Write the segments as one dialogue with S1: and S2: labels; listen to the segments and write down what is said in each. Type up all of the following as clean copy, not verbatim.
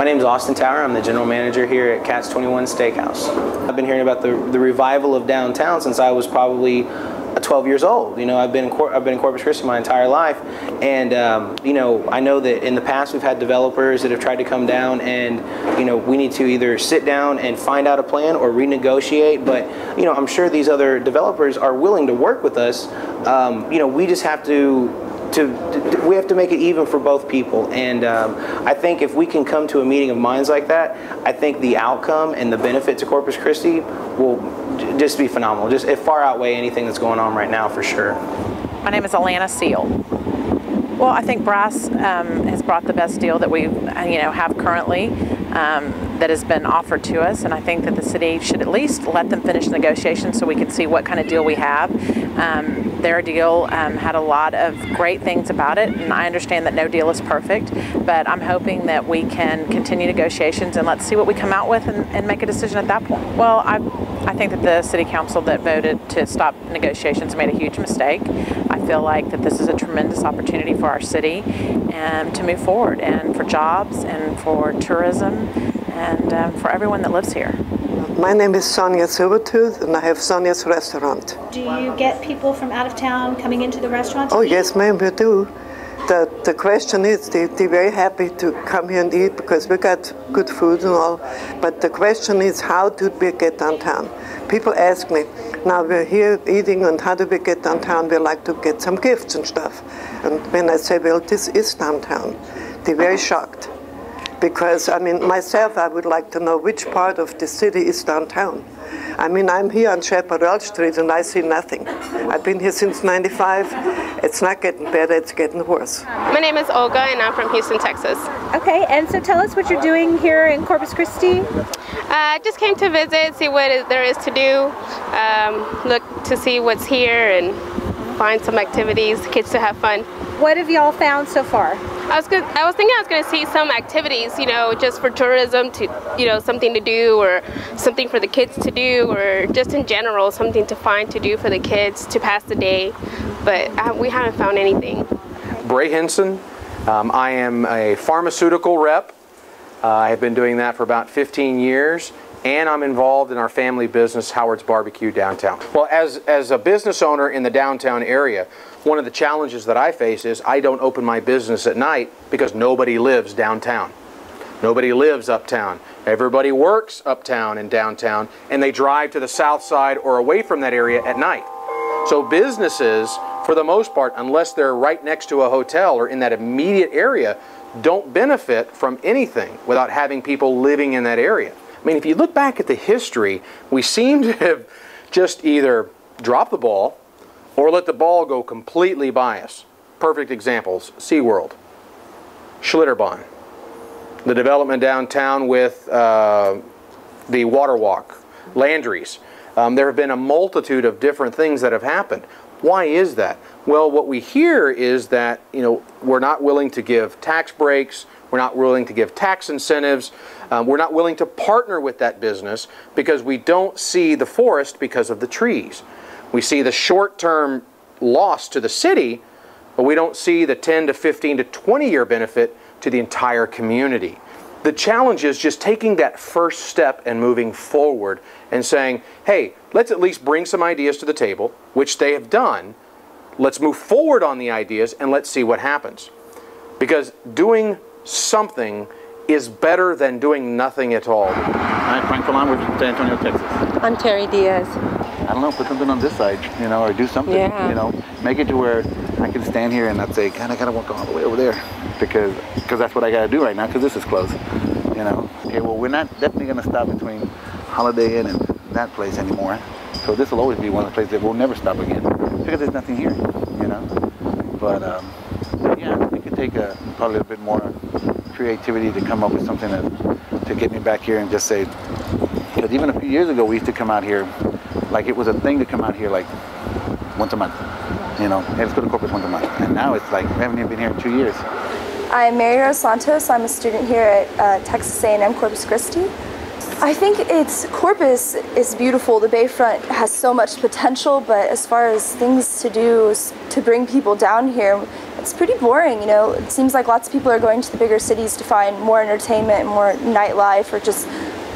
S1: My name is Austin Tower. I'm the general manager here at Cat's 21 Steakhouse. I've been hearing about the revival of downtown since I was probably 12 years old. You know, I've been in Corpus Christi my entire life, and you know, I know that in the past we've had developers that have tried to come down, and you know, we need to either sit down and find out a plan or renegotiate. But you know, I'm sure these other developers are willing to work with us. You know, we just have we have to make it even for both people, and I think if we can come to a meeting of minds like that, I think the outcome and the benefit to Corpus Christi will just be phenomenal. Just it far outweigh anything that's going on right now, for sure.
S2: My name is Alana Seal. Well, I think Brass has brought the best deal that we have currently that has been offered to us, and I think that the city should at least let them finish negotiations so we can see what kind of deal we have. Their deal had a lot of great things about it, and I understand that no deal is perfect, but I'm hoping that we can continue negotiations and let's see what we come out with and make a decision at that point. Well, I think that the city council that voted to stop negotiations made a huge mistake. I feel like that this is a tremendous opportunity for our city to move forward, and for jobs and for tourism and for everyone that lives here.
S3: My name is Sonia Silvertooth, and I have Sonia's Restaurant.
S4: Do you get people from out of town coming into the restaurant?
S3: Oh, yes, ma'am, we do. The question is, they're very happy to come here and eat because we got good food and all. But the question is, how do we get downtown? People ask me, now we're here eating, and how do we get downtown? We like to get some gifts and stuff. And when I say, well, this is downtown, they're very shocked. Because, I mean, myself, I would like to know which part of the city is downtown. I mean, I'm here on Chaparral Street and I see nothing. I've been here since '95. It's not getting better, it's getting worse.
S5: My name is Olga and I'm from Houston, Texas.
S4: Okay, and so tell us what you're doing here in Corpus Christi.
S5: I just came to visit, see what there is to do, look to see what's here and find some activities, kids to have fun.
S4: What have y'all found so far?
S5: I was thinking I was going to see some activities, you know, just for tourism, to, you know, something to do, or something for the kids to do, or just in general something to find to do for the kids to pass the day, but we haven't found anything.
S6: Bray Henson. I am a pharmaceutical rep. I have been doing that for about 15 years, and I'm involved in our family business, Howard's Barbecue downtown. Well, as a business owner in the downtown area, one of the challenges that I face is I don't open my business at night because nobody lives downtown. Nobody lives uptown. Everybody works uptown and downtown, and they drive to the south side or away from that area at night. So businesses, for the most part, unless they're right next to a hotel or in that immediate area, don't benefit from anything without having people living in that area. I mean, if you look back at the history, we seem to have just either dropped the ball or let the ball go completely by us. Perfect examples: SeaWorld, Schlitterbahn, the development downtown with the Water Walk, Landry's. There have been a multitude of different things that have happened. Why is that? Well, what we hear is that, you know, we're not willing to give tax breaks, we're not willing to give tax incentives, we're not willing to partner with that business because we don't see the forest because of the trees. We see the short-term loss to the city, but we don't see the 10 to 15 to 20-year benefit to the entire community. The challenge is just taking that first step and moving forward and saying, hey, let's at least bring some ideas to the table, which they have done. Let's move forward on the ideas and let's see what happens. Because doing something is better than doing nothing at all.
S7: I'm Frank Falon with San Antonio, Texas.
S8: I'm Terry Diaz.
S7: I don't know, put something on this side, you know, or do something, you know, make it to where I can stand here and not say, God, I gotta walk all the way over there, because that's what I gotta do right now, because this is closed, you know. Okay, well, we're not definitely gonna stop between Holiday Inn and that place anymore, so this will always be one of the places that we'll never stop again, because there's nothing here, you know. But yeah, it could take probably a bit more creativity to come up with something to get me back here and just say, because even a few years ago we used to come out here, like it was a thing to come out here like once a month, you know, hey, let's go to Corpus once a month, and now it's like we haven't even been here in 2 years.
S9: I'm Mary Rose Santos. I'm a student here at Texas A&M Corpus Christi. I think Corpus is beautiful. The Bayfront has so much potential, but as far as things to do to bring people down here, It's pretty boring, you know. It seems like lots of people are going to the bigger cities to find more entertainment, more nightlife, or just,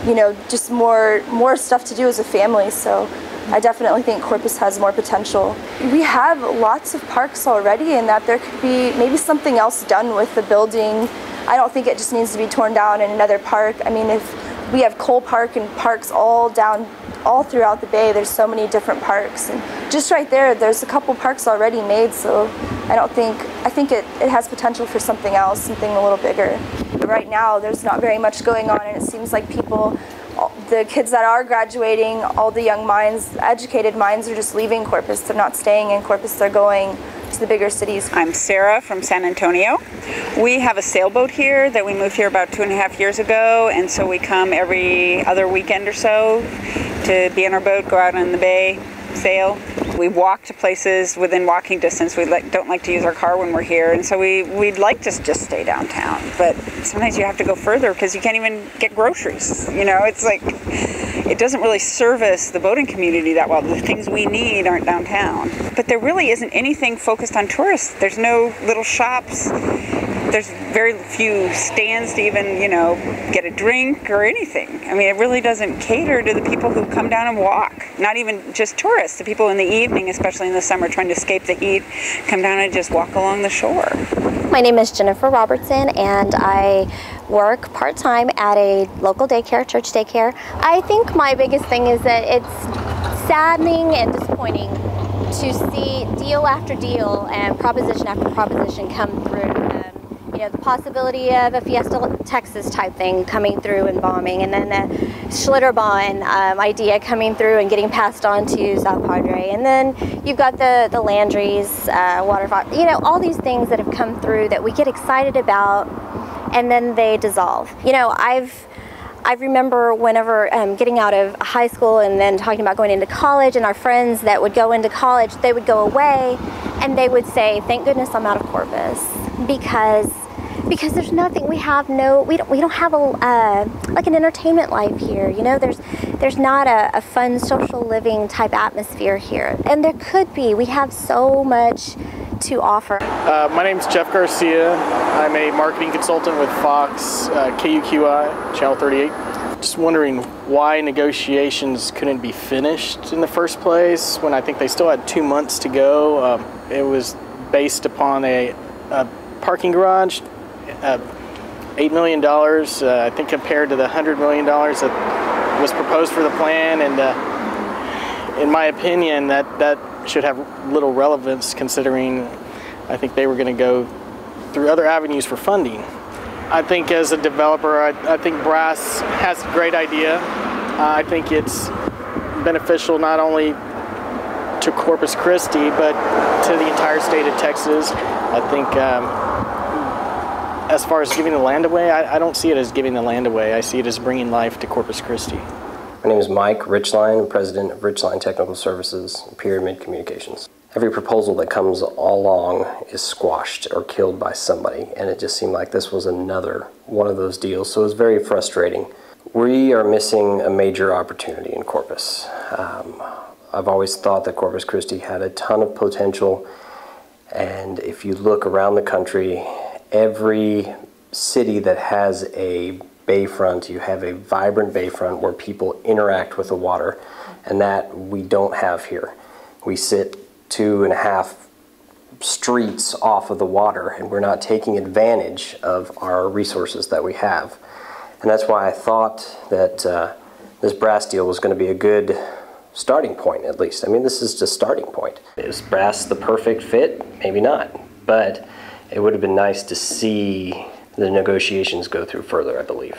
S9: you know, just more stuff to do as a family. So I definitely think Corpus has more potential. We have lots of parks already, and that there could be maybe something else done with the building. I don't think it just needs to be torn down in another park. I mean, if we have Cole Park and parks all throughout the bay, there's so many different parks. And just right there's a couple parks already made, so I think it has potential for something else, something a little bigger. But right now, there's not very much going on, and it seems like people, the kids that are graduating, all the young minds, educated minds, are just leaving Corpus. They're not staying in Corpus, they're going to the bigger cities.
S8: I'm Sarah from San Antonio. We have a sailboat here that we moved here about 2.5 years ago, and so we come every other weekend or so to be on our boat, go out on the bay, sail. We walk to places within walking distance. We don't like to use our car when we're here, and so we'd like to just stay downtown. But sometimes you have to go further because you can't even get groceries. You know, it's like it doesn't really service the boating community that well. The things we need aren't downtown. But there really isn't anything focused on tourists. There's no little shops. There's very few stands to even, you know, get a drink or anything. I mean, it really doesn't cater to the people who come down and walk. Not even just tourists. The people in the evening, especially in the summer, trying to escape the heat, come down and just walk along the shore.
S10: My name is Jennifer Robertson, and I work part-time at a local daycare, church daycare. I think my biggest thing is that it's saddening and disappointing to see deal after deal and proposition after proposition come through. You know, the possibility of a Fiesta Texas type thing coming through and bombing, and then the Schlitterbahn idea coming through and getting passed on to South Padre, and then you've got the Landry's waterfall. You know, all these things that have come through that we get excited about, and then they dissolve. You know, I remember whenever getting out of high school and then talking about going into college, and our friends that would go into college, they would go away and they would say, "Thank goodness I'm out of Corpus," because there's nothing. We don't have like an entertainment life here. You know, there's not a fun social living type atmosphere here, and there could be. We have so much to offer.
S11: My name's Jeff Garcia. I'm a marketing consultant with Fox KUQI, Channel 38. Just wondering why negotiations couldn't be finished in the first place when I think they still had 2 months to go. It was based upon a parking garage, $8 million, I think, compared to the $100 million that was proposed for the plan, and in my opinion, that should have little relevance, considering I think they were going to go through other avenues for funding. I think as a developer, I think Brass has a great idea. I think it's beneficial not only to Corpus Christi, but to the entire state of Texas. I think as far as giving the land away, I don't see it as giving the land away. I see it as bringing life to Corpus Christi.
S12: My name is Mike Richline, President of Richline Technical Services, Pyramid Communications. Every proposal that comes along is squashed or killed by somebody, and it just seemed like this was another one of those deals, so it was very frustrating. We are missing a major opportunity in Corpus. I've always thought that Corpus Christi had a ton of potential, and if you look around the country, every city that has a bayfront, you have a vibrant bayfront where people interact with the water, and that we don't have here. We sit 2.5 streets off of the water, and we're not taking advantage of our resources that we have. And that's why I thought that this Brass deal was going to be a good starting point, at least. I mean, this is just starting point. Is Brass the perfect fit? Maybe not, but it would have been nice to see the negotiations go through further, I believe.